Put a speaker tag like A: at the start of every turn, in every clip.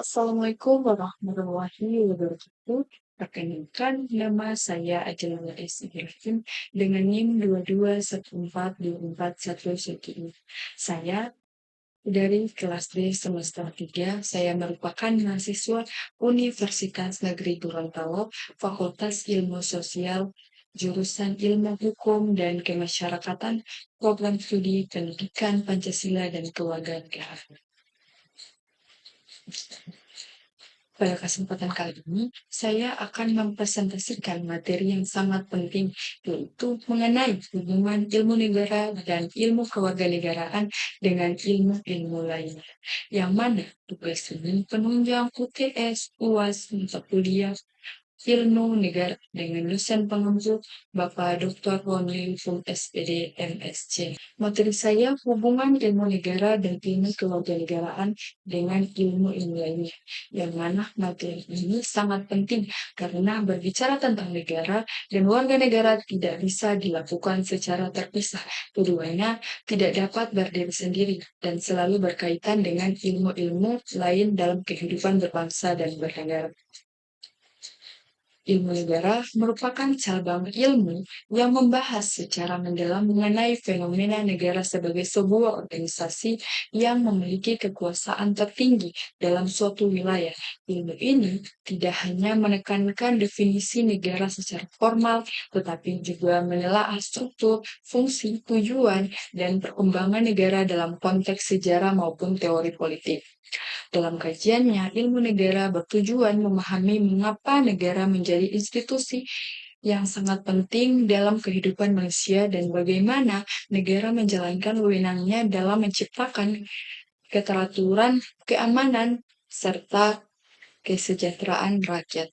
A: Assalamualaikum warahmatullahi wabarakatuh. Perkenalkan, nama saya Ajalul S. Ibrahim dengan NIM 22142411. Saya dari kelas D semester 3. Saya merupakan mahasiswa Universitas Negeri Gorontalo, Fakultas Ilmu Sosial, jurusan Ilmu Hukum dan Kemasyarakatan, program studi Pendidikan Pancasila dan Kewarganegaraan. Pada kesempatan kali ini, saya akan mempresentasikan materi yang sangat penting, yaitu mengenai hubungan ilmu negara dan ilmu kewarganegaraan dengan ilmu-ilmu lainnya, yang mana tugas ini penunjang UTS, UAS, mata kuliah, ilmu negara dengan dosen pengempu Bapak Dr. Roni Fum SPD MSc. Materi saya hubungan ilmu negara dan ilmu kewarganegaraan dengan ilmu-ilmu lainnya, yang mana materi ini sangat penting karena berbicara tentang negara dan warga negara tidak bisa dilakukan secara terpisah. Keduanya tidak dapat berdiri sendiri dan selalu berkaitan dengan ilmu-ilmu lain dalam kehidupan berbangsa dan bernegara. Ilmu negara merupakan cabang ilmu yang membahas secara mendalam mengenai fenomena negara sebagai sebuah organisasi yang memiliki kekuasaan tertinggi dalam suatu wilayah. Ilmu ini tidak hanya menekankan definisi negara secara formal, tetapi juga menelaah struktur, fungsi, tujuan, dan perkembangan negara dalam konteks sejarah maupun teori politik. Dalam kajiannya, ilmu negara bertujuan memahami mengapa negara menjadi institusi yang sangat penting dalam kehidupan manusia dan bagaimana negara menjalankan wewenangnya dalam menciptakan keteraturan, keamanan, serta kesejahteraan rakyat.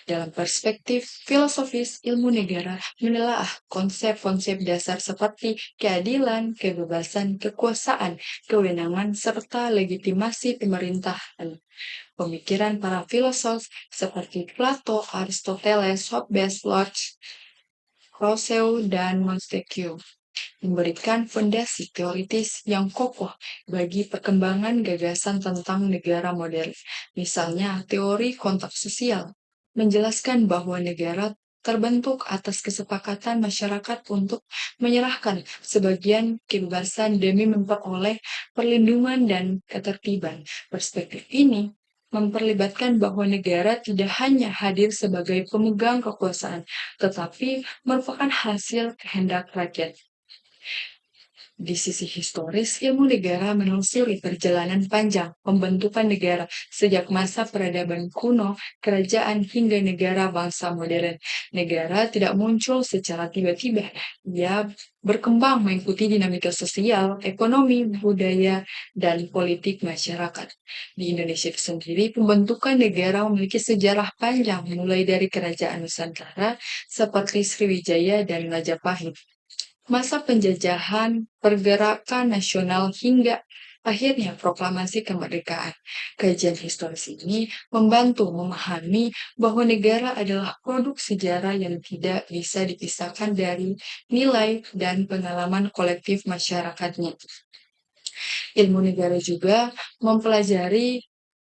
A: Dalam perspektif filosofis, ilmu negara menelaah konsep-konsep dasar seperti keadilan, kebebasan, kekuasaan, kewenangan, serta legitimasi pemerintahan. Pemikiran para filosof seperti Plato, Aristoteles, Hobbes, Locke, Rousseau, dan Montesquieu memberikan fondasi teoritis yang kokoh bagi perkembangan gagasan tentang negara modern. Misalnya, teori kontak sosial menjelaskan bahwa negara terbentuk atas kesepakatan masyarakat untuk menyerahkan sebagian kebebasan demi memperoleh perlindungan dan ketertiban. Perspektif ini memperlibatkan bahwa negara tidak hanya hadir sebagai pemegang kekuasaan, tetapi merupakan hasil kehendak rakyat. Di sisi historis, ilmu negara menelusuri perjalanan panjang pembentukan negara sejak masa peradaban kuno, kerajaan hingga negara bangsa modern. Negara tidak muncul secara tiba-tiba. Ia berkembang mengikuti dinamika sosial, ekonomi, budaya, dan politik masyarakat. Di Indonesia sendiri, pembentukan negara memiliki sejarah panjang mulai dari kerajaan Nusantara seperti Sriwijaya dan Majapahit, masa penjajahan, pergerakan nasional, hingga akhirnya proklamasi kemerdekaan. Kajian historis ini membantu memahami bahwa negara adalah produk sejarah yang tidak bisa dipisahkan dari nilai dan pengalaman kolektif masyarakatnya. Ilmu negara juga mempelajari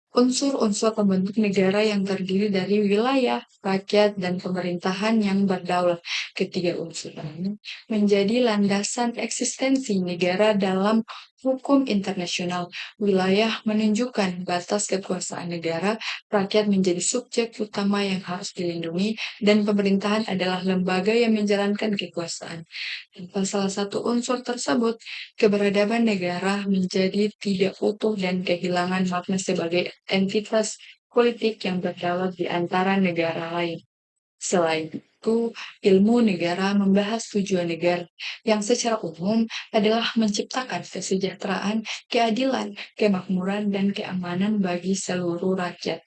A: unsur-unsur pembentuk negara yang terdiri dari wilayah, rakyat, dan pemerintahan yang berdaulat. Ketiga unsur ini menjadi landasan eksistensi negara dalam hukum internasional. Wilayah menunjukkan batas kekuasaan negara, rakyat menjadi subjek utama yang harus dilindungi, dan pemerintahan adalah lembaga yang menjalankan kekuasaan. Tanpa salah satu unsur tersebut, keberadaan negara menjadi tidak utuh dan kehilangan makna sebagai entitas politik yang berdaulat di antara negara lain. Selain itu, ilmu negara membahas tujuan negara, yang secara umum adalah menciptakan kesejahteraan, keadilan, kemakmuran, dan keamanan bagi seluruh rakyat.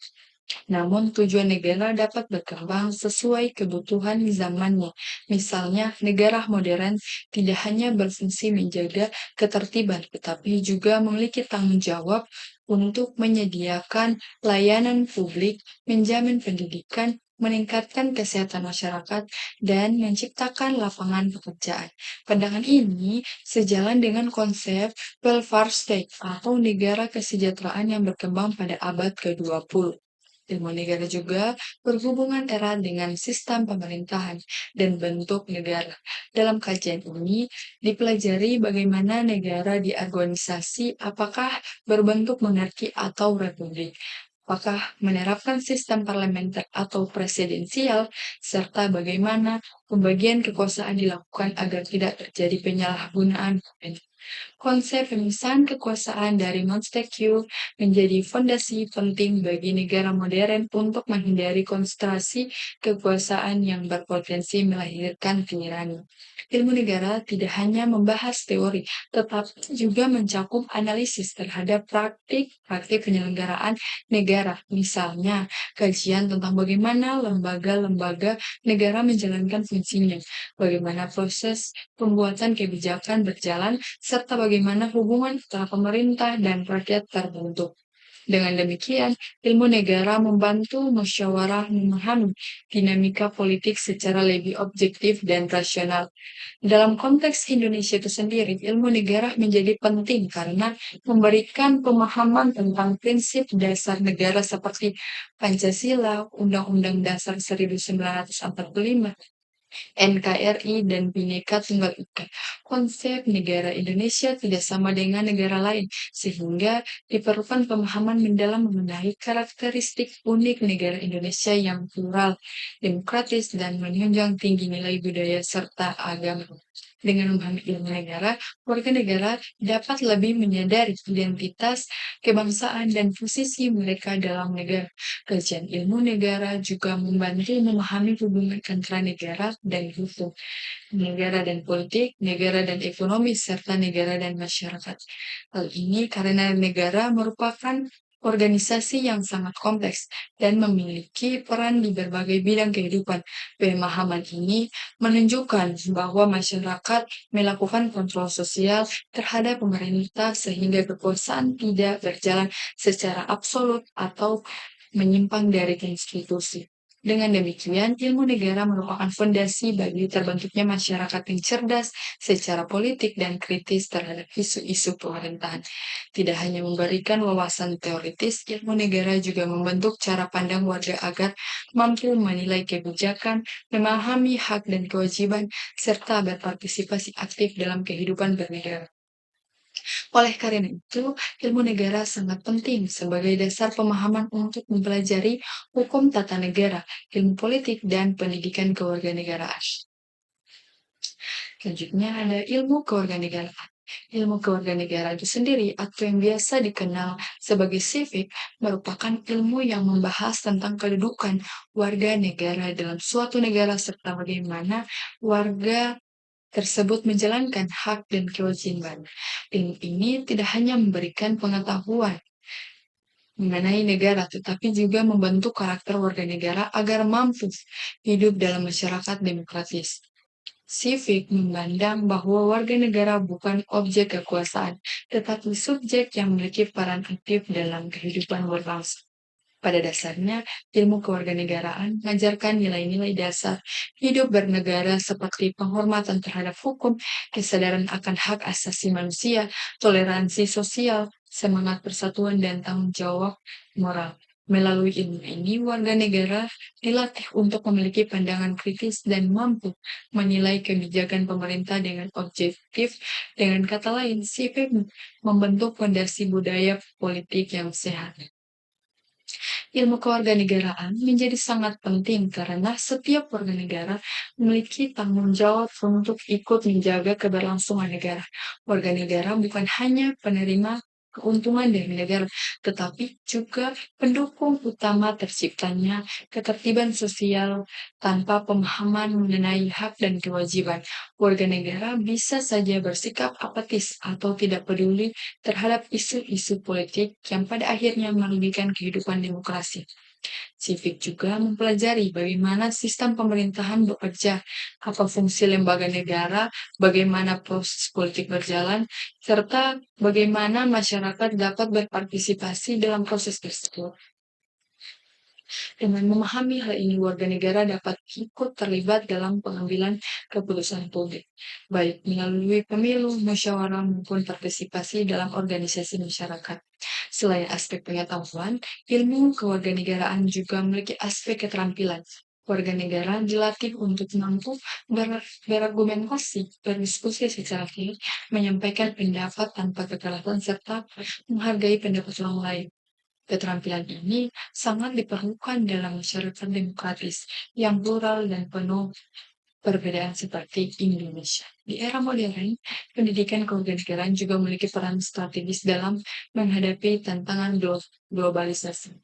A: Namun, tujuan negara dapat berkembang sesuai kebutuhan zamannya. Misalnya, negara modern tidak hanya berfungsi menjaga ketertiban, tetapi juga memiliki tanggung jawab untuk menyediakan layanan publik, menjamin pendidikan, meningkatkan kesehatan masyarakat, dan menciptakan lapangan pekerjaan. Pandangan ini sejalan dengan konsep welfare state atau negara kesejahteraan yang berkembang pada abad ke-20. Ilmu negara juga berhubungan erat dengan sistem pemerintahan dan bentuk negara. Dalam kajian ini, dipelajari bagaimana negara diorganisasi, apakah berbentuk monarki atau republik, apakah menerapkan sistem parlementer atau presidensial, serta bagaimana pembagian kekuasaan dilakukan agar tidak terjadi penyalahgunaan wewenang. Konsep pemisahan kekuasaan dari Montesquieu menjadi fondasi penting bagi negara modern untuk menghindari konsentrasi kekuasaan yang berpotensi melahirkan tirani. Ilmu negara tidak hanya membahas teori, tetapi juga mencakup analisis terhadap praktik penyelenggaraan negara. Misalnya, kajian tentang bagaimana lembaga-lembaga negara menjalankan fungsinya, bagaimana proses pembuatan kebijakan berjalan, serta bagaimana hubungan antara pemerintah dan rakyat terbentuk. Dengan demikian, ilmu negara membantu musyawarah memahami dinamika politik secara lebih objektif dan rasional. Dalam konteks Indonesia itu sendiri, ilmu negara menjadi penting karena memberikan pemahaman tentang prinsip dasar negara seperti Pancasila, Undang-Undang Dasar 1945, NKRI, dan Bhinneka Tunggal Ika. Konsep negara Indonesia tidak sama dengan negara lain, sehingga diperlukan pemahaman mendalam mengenai karakteristik unik negara Indonesia yang plural, demokratis, dan menunjang tinggi nilai budaya serta agama. Dengan memahami ilmu negara, warga negara dapat lebih menyadari identitas, kebangsaan, dan posisi mereka dalam negara. Kajian ilmu negara juga membantu memahami hubungan antara negara dan hukum, negara dan politik, negara dan ekonomi, serta negara dan masyarakat. Hal ini karena negara merupakan organisasi yang sangat kompleks dan memiliki peran di berbagai bidang kehidupan. Pemahaman ini menunjukkan bahwa masyarakat melakukan kontrol sosial terhadap pemerintah sehingga kekuasaan tidak berjalan secara absolut atau menyimpang dari konstitusi. Dengan demikian, ilmu negara merupakan fondasi bagi terbentuknya masyarakat yang cerdas secara politik dan kritis terhadap isu-isu pemerintahan. Tidak hanya memberikan wawasan teoritis, ilmu negara juga membentuk cara pandang warga agar mampu menilai kebijakan, memahami hak dan kewajiban, serta berpartisipasi aktif dalam kehidupan bernegara. Oleh karena itu, ilmu negara sangat penting sebagai dasar pemahaman untuk mempelajari hukum tata negara, ilmu politik, dan pendidikan kewarganegaraan. Selanjutnya ada ilmu kewarganegaraan. Ilmu kewarganegaraan itu sendiri atau yang biasa dikenal sebagai civic merupakan ilmu yang membahas tentang kedudukan warga negara dalam suatu negara serta bagaimana warga tersebut menjalankan hak dan kewajiban. Ilmu ini tidak hanya memberikan pengetahuan mengenai negara, tetapi juga membentuk karakter warga negara agar mampu hidup dalam masyarakat demokratis. Civic memandang bahwa warga negara bukan objek kekuasaan, tetapi subjek yang memiliki peran aktif dalam kehidupan berbangsa. Pada dasarnya, ilmu kewarganegaraan mengajarkan nilai-nilai dasar hidup bernegara seperti penghormatan terhadap hukum, kesadaran akan hak asasi manusia, toleransi sosial, semangat persatuan, dan tanggung jawab moral. Melalui ilmu ini, warga negara dilatih untuk memiliki pandangan kritis dan mampu menilai kebijakan pemerintah dengan objektif. Dengan kata lain, sipil membentuk fondasi budaya politik yang sehat. Ilmu kewarganegaraan menjadi sangat penting karena setiap warga negara memiliki tanggung jawab untuk ikut menjaga keberlangsungan negara. Warga negara bukan hanya penerima keuntungan dari negara, tetapi juga pendukung utama terciptanya ketertiban sosial. Tanpa pemahaman mengenai hak dan kewajiban, warga negara bisa saja bersikap apatis atau tidak peduli terhadap isu-isu politik yang pada akhirnya merugikan kehidupan demokrasi. Civic juga mempelajari bagaimana sistem pemerintahan bekerja, apa fungsi lembaga negara, bagaimana proses politik berjalan, serta bagaimana masyarakat dapat berpartisipasi dalam proses tersebut. Dengan memahami hal ini, warga negara dapat ikut terlibat dalam pengambilan keputusan publik, baik melalui pemilu, musyawarah, maupun partisipasi dalam organisasi masyarakat. Selain aspek pengetahuan, ilmu kewarganegaraan juga memiliki aspek keterampilan. Warga negara dilatih untuk mampu berargumentasi, berdiskusi secara fair, menyampaikan pendapat tanpa kekerasan, serta menghargai pendapat orang lain. Keterampilan ini sangat diperlukan dalam masyarakat demokratis yang plural dan penuh perbedaan seperti Indonesia. Di era modern, pendidikan kewarganegaraan juga memiliki peran strategis dalam menghadapi tantangan globalisasi.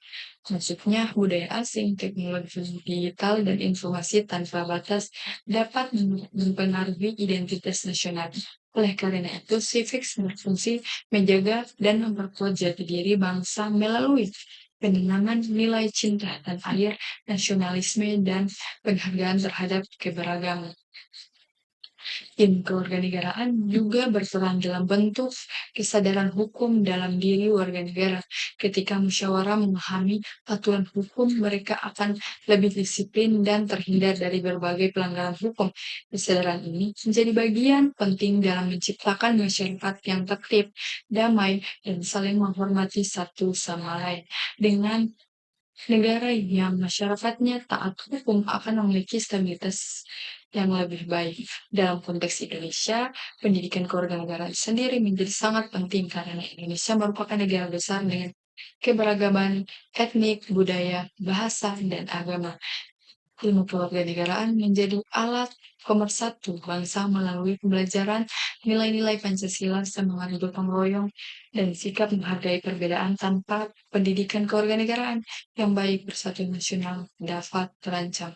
A: Maksudnya, budaya asing, teknologi digital, dan informasi tanpa batas dapat mempengaruhi identitas nasional. Oleh karena itu, civics berfungsi menjaga dan memperkuat jati diri bangsa melalui penanaman nilai cinta dan air, nasionalisme, dan penghargaan terhadap keberagaman. Ilmu kewarganegaraan juga berperan dalam bentuk kesadaran hukum dalam diri warga negara. Ketika musyawarah memahami aturan hukum, mereka akan lebih disiplin dan terhindar dari berbagai pelanggaran hukum. Kesadaran ini menjadi bagian penting dalam menciptakan masyarakat yang tertib, damai, dan saling menghormati satu sama lain. Dengan negara yang masyarakatnya taat hukum akan memiliki stabilitas yang lebih baik. Dalam konteks Indonesia, pendidikan kewarganegaraan sendiri menjadi sangat penting karena Indonesia merupakan negara besar dengan keberagaman etnik, budaya, bahasa, dan agama. Ilmu kewarganegaraan menjadi alat pemersatu bangsa melalui pembelajaran nilai-nilai Pancasila, semangat gotong royong, dan sikap menghargai perbedaan. Tanpa pendidikan kewarganegaraan yang baik, persatuan nasional dapat terancam.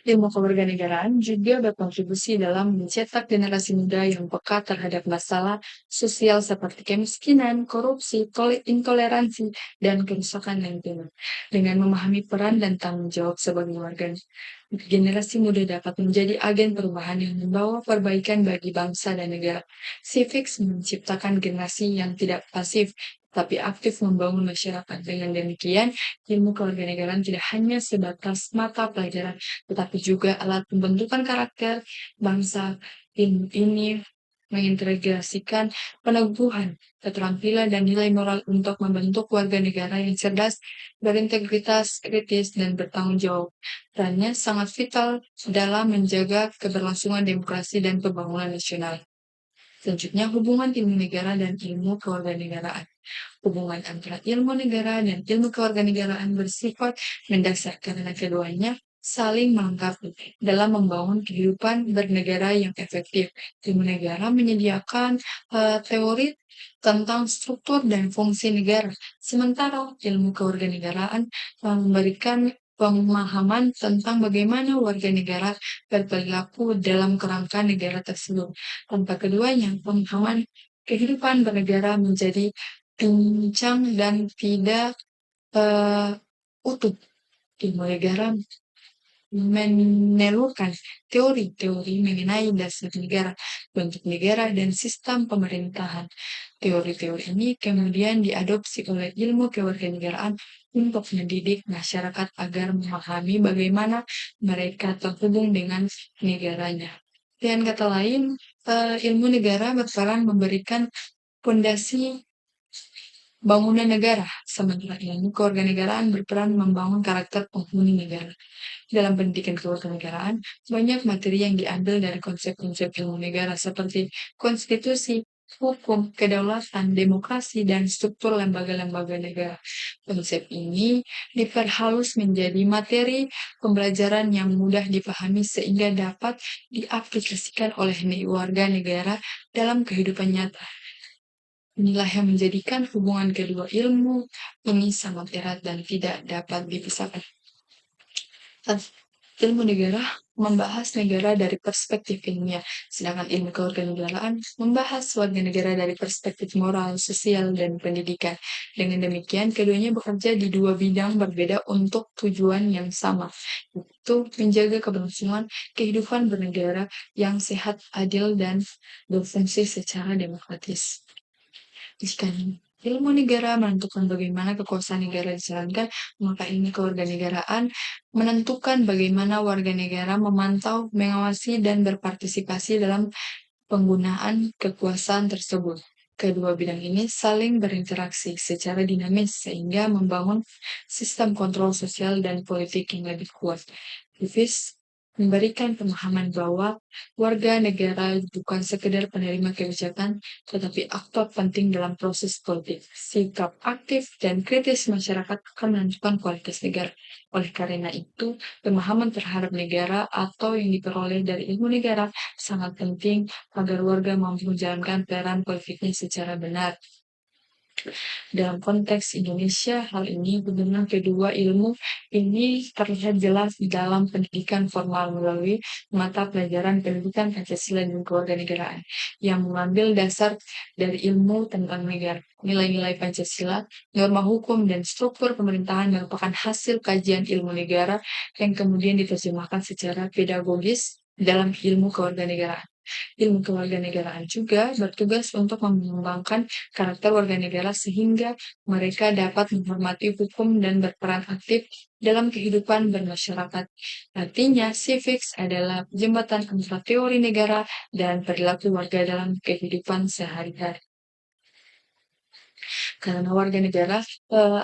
A: Ilmu kewarganegaraan juga berkontribusi dalam mencetak generasi muda yang peka terhadap masalah sosial seperti kemiskinan, korupsi, intoleransi, dan kerusakan lingkungan. Dengan memahami peran dan tanggung jawab sebagai warga, generasi muda dapat menjadi agen perubahan yang membawa perbaikan bagi bangsa dan negara. Civics menciptakan generasi yang tidak pasif, tapi aktif membangun masyarakat. Dengan demikian, ilmu kewarganegaraan tidak hanya sebatas mata pelajaran, tetapi juga alat pembentukan karakter bangsa. Ilmu ini mengintegrasikan peneguhan, keterampilan, dan nilai moral untuk membentuk warga negara yang cerdas, berintegritas, kritis, dan bertanggung jawab. Perannya sangat vital dalam menjaga keberlangsungan demokrasi dan pembangunan nasional. Selanjutnya, hubungan ilmu negara dan ilmu kewarganegaraan. Hubungan antara ilmu negara dan ilmu kewarganegaraan bersifat mendasar karena keduanya saling melengkapi dalam membangun kehidupan bernegara yang efektif. Ilmu negara menyediakan teori tentang struktur dan fungsi negara, sementara ilmu kewarganegaraan memberikan pemahaman tentang bagaimana warga negara berperilaku dalam kerangka negara tersebut. Tanpa keduanya, pemahaman kehidupan bernegara menjadi pincang dan tidak utuh. Ilmu negara menelurkan teori-teori mengenai dasar negara, bentuk negara, dan sistem pemerintahan. Teori-teori ini kemudian diadopsi oleh ilmu kewarganegaraan untuk mendidik masyarakat agar memahami bagaimana mereka terhubung dengan negaranya. Dengan kata lain, ilmu negara berperan memberikan fondasi bangunan negara, sementara ilmu kewarganegaraan berperan membangun karakter penghuni negara. Dalam pendidikan kewarganegaraan, banyak materi yang diambil dari konsep-konsep ilmu negara seperti konstitusi, hukum, kedaulatan, demokrasi, dan struktur lembaga-lembaga negara. Konsep ini diperhalus menjadi materi pembelajaran yang mudah dipahami sehingga dapat diaplikasikan oleh warga negara dalam kehidupan nyata. Inilah yang menjadikan hubungan kedua ilmu ini sangat erat dan tidak dapat dipisahkan. Ilmu negara membahas negara dari perspektif ilmiah, sedangkan ilmu kewarganegaraan membahas warga negara dari perspektif moral, sosial, dan pendidikan. Dengan demikian, keduanya bekerja di dua bidang berbeda untuk tujuan yang sama, yaitu menjaga keberlangsungan kehidupan bernegara yang sehat, adil, dan berfungsi secara demokratis. Jika ilmu negara menentukan bagaimana kekuasaan negara dijalankan, maka ilmu kewarganegaraan menentukan bagaimana warga negara memantau, mengawasi, dan berpartisipasi dalam penggunaan kekuasaan tersebut. Kedua bidang ini saling berinteraksi secara dinamis sehingga membangun sistem kontrol sosial dan politik yang lebih kuat. Davis memberikan pemahaman bahwa warga negara bukan sekedar penerima kebijakan, tetapi aktor penting dalam proses politik. Sikap aktif dan kritis masyarakat akan menentukan kualitas negara. Oleh karena itu, pemahaman terhadap negara atau yang diperoleh dari ilmu negara sangat penting agar warga mampu menjalankan peran politiknya secara benar. Dalam konteks Indonesia, hal ini hubungan kedua ilmu ini terlihat jelas di dalam pendidikan formal melalui mata pelajaran pendidikan Pancasila dan kewarganegaraan yang mengambil dasar dari ilmu tentang negara. Nilai-nilai Pancasila, norma hukum, dan struktur pemerintahan merupakan hasil kajian ilmu negara yang kemudian diterjemahkan secara pedagogis dalam ilmu kewarganegaraan. Ilmu kewarganegaraan juga bertugas untuk mengembangkan karakter warga negara sehingga mereka dapat menghormati hukum dan berperan aktif dalam kehidupan bermasyarakat. Artinya, civics adalah jembatan antara teori negara dan perilaku warga dalam kehidupan sehari-hari. Karena warga negara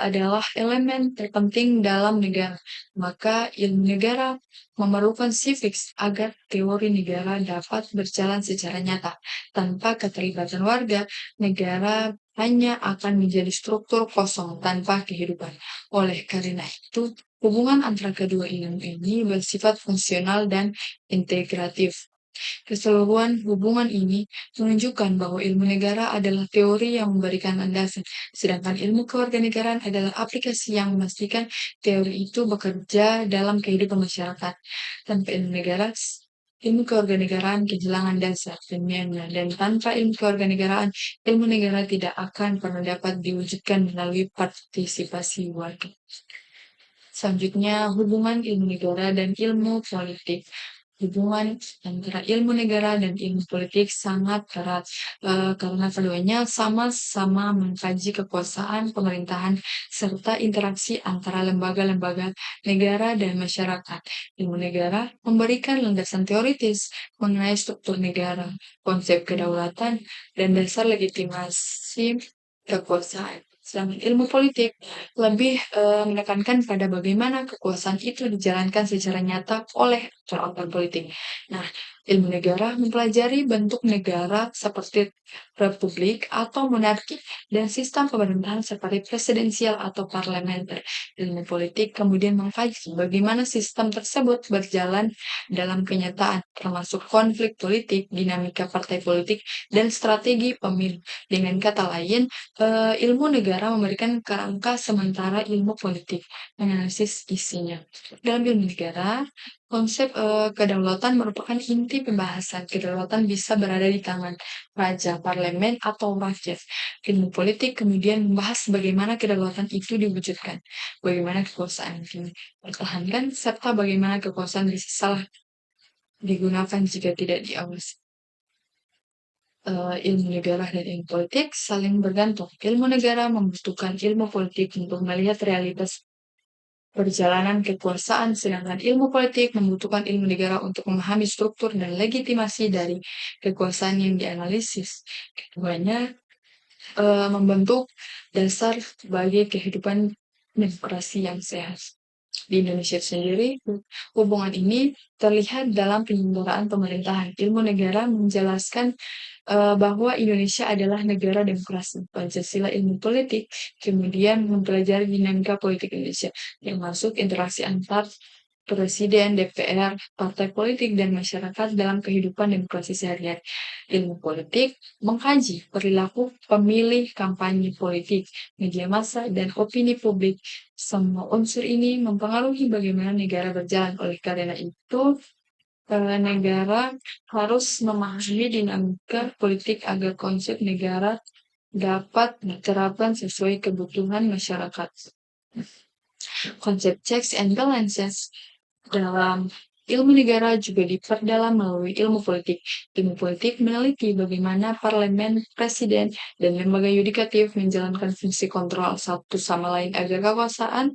A: adalah elemen terpenting dalam negara, maka ilmu negara memerlukan civics agar teori negara dapat berjalan secara nyata. Tanpa keterlibatan warga, negara hanya akan menjadi struktur kosong tanpa kehidupan. Oleh karena itu, hubungan antara kedua ilmu ini bersifat fungsional dan integratif. Keseluruhan hubungan ini menunjukkan bahwa ilmu negara adalah teori yang memberikan landasan, sedangkan ilmu kewarganegaraan adalah aplikasi yang memastikan teori itu bekerja dalam kehidupan masyarakat. Tanpa ilmu negara, ilmu kewarganegaraan kehilangan dasar ilmiahnya, dan tanpa ilmu kewarganegaraan, ilmu negara tidak akan pernah dapat diwujudkan melalui partisipasi warga. Selanjutnya, hubungan ilmu negara dan ilmu politik. Hubungan antara ilmu negara dan ilmu politik sangat erat karena keduanya sama-sama mengkaji kekuasaan pemerintahan serta interaksi antara lembaga-lembaga negara dan masyarakat. Ilmu negara memberikan landasan teoritis mengenai struktur negara, konsep kedaulatan, dan dasar legitimasi kekuasaan. Sedangkan ilmu politik lebih menekankan pada bagaimana kekuasaan itu dijalankan secara nyata oleh aktor-aktor politik. Nah, ilmu negara mempelajari bentuk negara seperti republik atau monarki dan sistem pemerintahan seperti presidensial atau parlementer. Ilmu politik kemudian mengkaji bagaimana sistem tersebut berjalan dalam kenyataan, termasuk konflik politik, dinamika partai politik, dan strategi pemilu. Dengan kata lain, ilmu negara memberikan kerangka sementara ilmu politik, menganalisis isinya. Dalam ilmu negara, konsep kedaulatan merupakan inti pembahasan. Kedaulatan bisa berada di tangan raja, parlemen, atau rakyat. Ilmu politik kemudian membahas bagaimana kedaulatan itu diwujudkan, bagaimana kekuasaan dipertahankan, serta bagaimana kekuasaan bisa salah digunakan jika tidak diawasi. Ilmu negara dan ilmu politik saling bergantung. Ilmu negara membutuhkan ilmu politik untuk melihat realitas perjalanan kekuasaan, sedangkan ilmu politik membutuhkan ilmu negara untuk memahami struktur dan legitimasi dari kekuasaan yang dianalisis. Keduanya membentuk dasar bagi kehidupan demokrasi yang sehat. Di Indonesia sendiri, hubungan ini terlihat dalam penyelenggaraan pemerintahan. Ilmu negara menjelaskan bahwa Indonesia adalah negara demokrasi. Pancasila ilmu politik kemudian mempelajari dinamika politik Indonesia, termasuk interaksi antar presiden, DPR, partai politik, dan masyarakat dalam kehidupan demokrasi sehari-hari. Ilmu politik mengkaji perilaku pemilih, kampanye politik, media massa, dan opini publik. Semua unsur ini mempengaruhi bagaimana negara berjalan. Oleh karena itu, negara harus memahami dinamika politik agar konsep negara dapat diterapkan sesuai kebutuhan masyarakat. Konsep checks and balances dalam Ilmu negara juga diperdalam melalui ilmu politik. Ilmu politik meneliti bagaimana parlemen, presiden, dan lembaga yudikatif menjalankan fungsi kontrol satu sama lain agar kekuasaan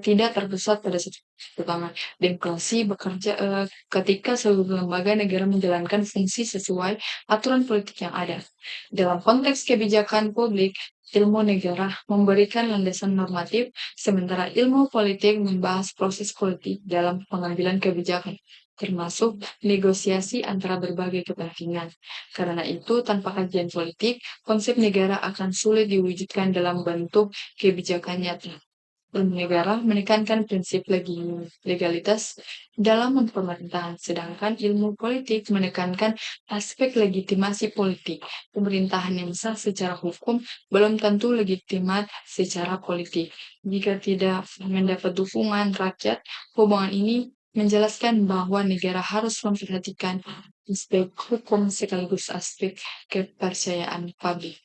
A: tidak terpusat pada satu utama. Demokrasi bekerja ketika seluruh lembaga negara menjalankan fungsi sesuai aturan politik yang ada. Dalam konteks kebijakan publik, ilmu negara memberikan landasan normatif, sementara ilmu politik membahas proses politik dalam pengambilan kebijakan, termasuk negosiasi antara berbagai kepentingan. Karena itu, tanpa kajian politik, konsep negara akan sulit diwujudkan dalam bentuk kebijakan nyata. Ilmu negara menekankan prinsip legalitas dalam pemerintahan, sedangkan ilmu politik menekankan aspek legitimasi politik. Pemerintahan yang sah secara hukum belum tentu legitimat secara politik. Jika tidak mendapat dukungan rakyat, hubungan ini menjelaskan bahwa negara harus memperhatikan aspek hukum sekaligus aspek kepercayaan publik.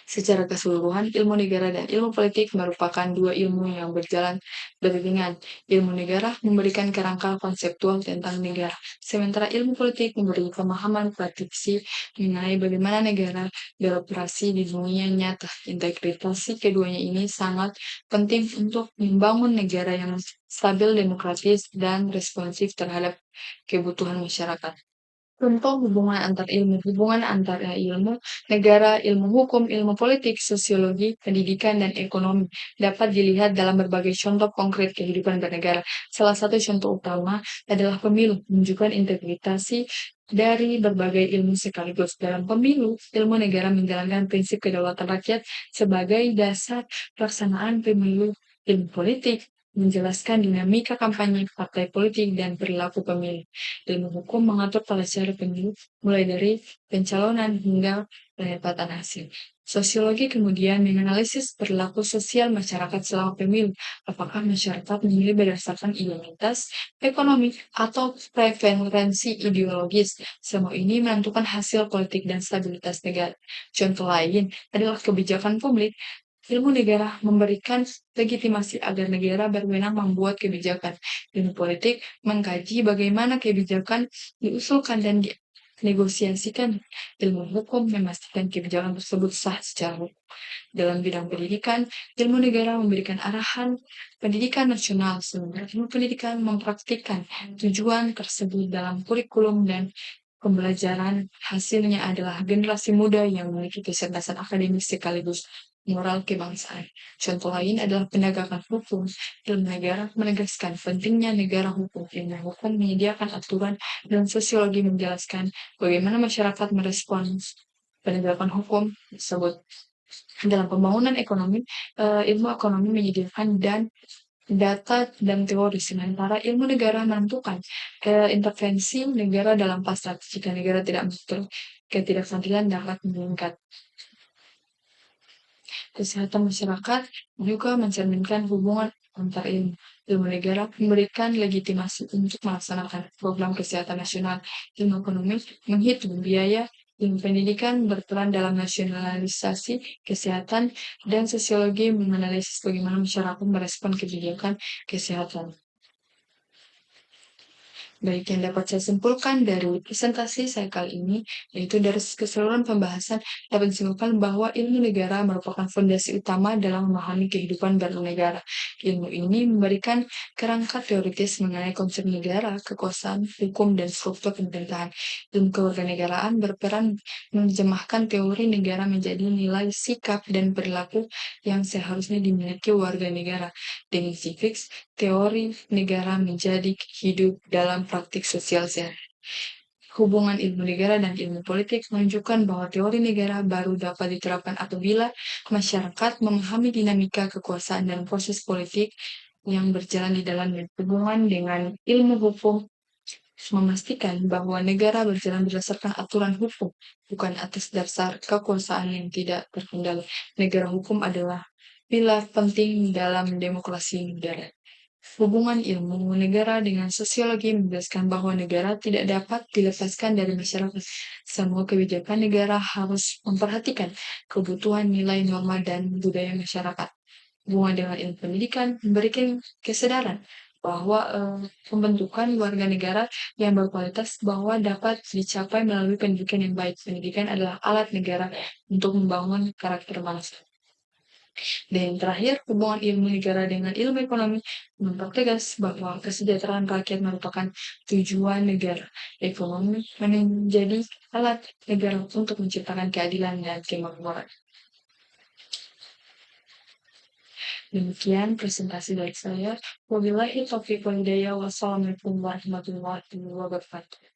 A: Secara keseluruhan, ilmu negara dan ilmu politik merupakan dua ilmu yang berjalan beriringan. Ilmu negara memberikan kerangka konseptual tentang negara, sementara ilmu politik memberi pemahaman praktisi mengenai bagaimana negara beroperasi di dunia nyata. Integritasi keduanya ini sangat penting untuk membangun negara yang stabil, demokratis, dan responsif terhadap kebutuhan masyarakat. Contoh hubungan antara ilmu negara, ilmu hukum, ilmu politik, sosiologi, pendidikan, dan ekonomi dapat dilihat dalam berbagai contoh konkret kehidupan bernegara. Salah satu contoh utama adalah pemilu, menunjukkan integrasi dari berbagai ilmu sekaligus. Dalam pemilu, ilmu negara menjalankan prinsip kedaulatan rakyat sebagai dasar pelaksanaan pemilu. Ilmu politik menjelaskan dinamika kampanye partai politik dan perilaku pemilih. Ilmu hukum mengatur tata cara pemilu, mulai dari pencalonan hingga penetapan hasil. Sosiologi kemudian menganalisis perilaku sosial masyarakat selama pemilu, apakah masyarakat memilih berdasarkan identitas, ekonomi, atau preferensi ideologis. Semua ini menentukan hasil politik dan stabilitas negara. Contoh lain adalah kebijakan publik. Ilmu negara memberikan legitimasi agar negara berwenang membuat kebijakan. Ilmu politik mengkaji bagaimana kebijakan diusulkan dan dinegosiasikan. Ilmu hukum memastikan kebijakan tersebut sah secara hukum. Dalam bidang pendidikan, ilmu negara memberikan arahan pendidikan nasional, sementara ilmu pendidikan mempraktikkan tujuan tersebut dalam kurikulum dan pembelajaran. Hasilnya adalah generasi muda yang memiliki kecerdasan akademis sekaligus moral kebangsaan. Contoh lain adalah penegakan hukum. Ilmu negara menegaskan pentingnya negara hukum. Ilmu hukum menyediakan aturan dan sosiologi menjelaskan bagaimana masyarakat merespons penegakan hukum tersebut. Dalam pembangunan ekonomi, ilmu ekonomi menyediakan data dan teori, sementara ilmu negara menentukan intervensi negara dalam pasar. Jika negara tidak mengatur, ketidakadilan dapat meningkat. Kesehatan masyarakat juga mencerminkan hubungan antar ilmu. Ilmu negara memberikan legitimasi untuk melaksanakan program kesehatan nasional. Ilmu ekonomi menghitung biaya. Ilmu pendidikan berperan dalam nasionalisasi kesehatan, dan sosiologi menganalisis bagaimana masyarakat merespon kebijakan kesehatan. Baik, yang dapat saya simpulkan dari presentasi saya kali ini, yaitu dari keseluruhan pembahasan dapat disimpulkan bahwa ilmu negara merupakan fondasi utama dalam memahami kehidupan bernegara. Ilmu ini memberikan kerangka teoritis mengenai konsep negara, kekuasaan, hukum, dan struktur pemerintahan. Ilmu kewarganegaraan berperan menerjemahkan teori negara menjadi nilai, sikap, dan perilaku yang seharusnya dimiliki warga negara. Dengan civics, teori negara menjadi hidup dalam praktik sosial sehari. Hubungan ilmu negara dan ilmu politik menunjukkan bahwa teori negara baru dapat diterapkan apabila masyarakat memahami dinamika kekuasaan dan proses politik yang berjalan di dalam hubungan dengan ilmu hukum memastikan bahwa negara berjalan berdasarkan aturan hukum, bukan atas dasar kekuasaan yang tidak terkendali. Negara hukum adalah pilar penting dalam demokrasi modern. Hubungan ilmu negara dengan sosiologi menjelaskan bahwa negara tidak dapat dilepaskan dari masyarakat. Semua kebijakan negara harus memperhatikan kebutuhan nilai, norma, dan budaya masyarakat. Hubungan dengan ilmu pendidikan memberikan kesadaran bahwa pembentukan warga negara yang berkualitas bahwa dapat dicapai melalui pendidikan yang baik. Pendidikan adalah alat negara untuk membangun karakter bangsa. Dan terakhir, hubungan ilmu negara dengan ilmu ekonomi mempertegas bahwa kesejahteraan rakyat merupakan tujuan negara. Ekonomi menjadi alat negara untuk menciptakan keadilan dan kemakmuran. Demikian presentasi dari saya. Wabillahi taufiq wal hidayah. Wassalamualaikum warahmatullahi wabarakatuh.